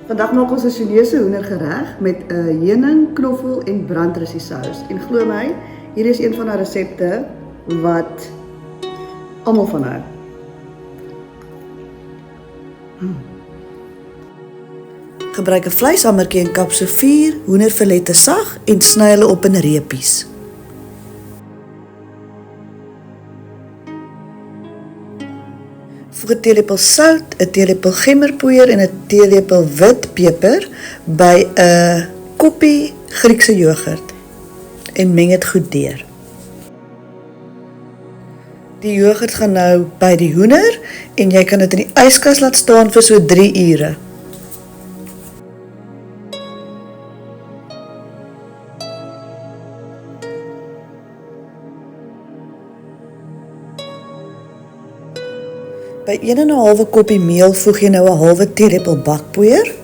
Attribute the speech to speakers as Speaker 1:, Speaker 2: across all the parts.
Speaker 1: Vandag maak ons 'n Chinese hoendergereg met 'n heuning, knoffel en brandrussie saus. En glo my, hier is een van die resepte wat almal van hou. Gebruik 'n vleishammertjie en kap so 4 hoenderfilette sag en sny hulle op in reepies. Voeg 'n teelepel sout, 'n teelepel gemmerpoeier en 'n teelepel wit peper by 'n koppie Griekse yoghurt en meng dit goed deur. Die yoghurt gaan nou by die hoender en jy kan dit in die yskas laat staan vir so 3 ure. By 1 en 'n halwe koppie meel voeg jy nou 'n halwe teelepel bakpoeier.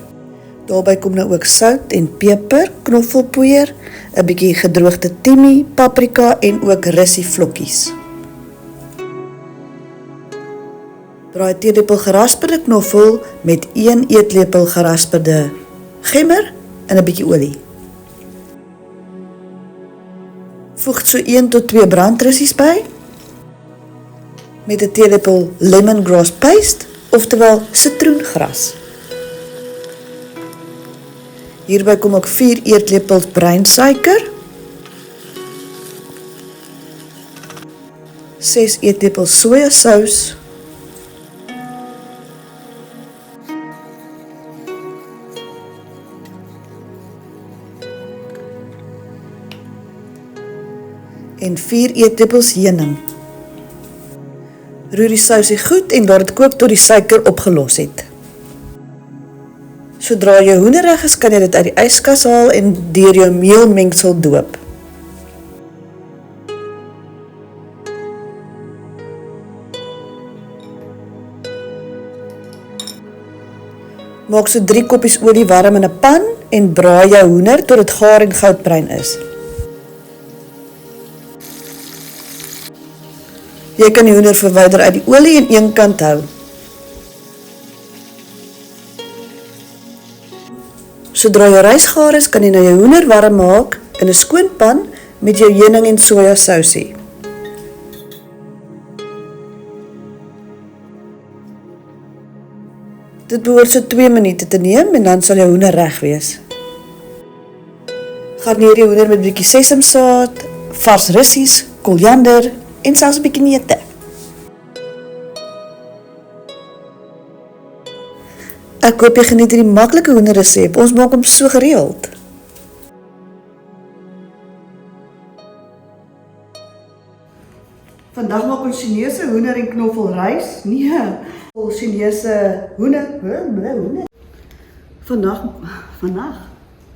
Speaker 1: Daarby kom nou ook sout en peper, knoffelpoeier, 'n bietjie gedroogde timie, paprika en ook russie vlokkies. Braai 'n teelepel gerasperde knoffel met 1 eetlepel gerasperde gemmer en 'n bietjie olie. Voeg so 1 tot 2 brandrussies by met 'n teelepel lemongrass paste, oftewel sitroengras. Hierby kom ook 4 eetlepels breinsuiker, 6 eetlepels sojasous, en 4 eetlepels heuning. Roer die sousie goed en laat dit kook tot die suiker opgelos het. Sodra jou hoender reg is, kan jy dit uit die yskas haal en deur jou meelmengsel doop. Maak so 3 koppies olie warm in 'n pan en braai jou hoender tot dit gaar en goudbruin is. Jy kan die hoender verwyder uit die olie en een kant hou. Sodra jou rys gaar is, kan jy nou jou hoender warm maak in 'n skoon pan met jou heuning en sojasousie. Dit behoort so 2 minute te neem en dan sal jou hoender reg wees. Garneer jou hoender met 'n bietjie sesamsaad, vars russies, koriander en selfs 'n bietjie neute. Ek hoop jy geniet hierdie maklike hoenderresep. Ons maak hom so gereeld. Vandag maak ons Chinese hoender en knoffelrys. Nee, Chinese hoender. Vandag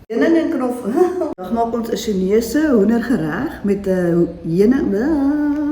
Speaker 1: heuning en knoffel. Vandag maak ons 'n Chinese hoendergereg met 'n heuning.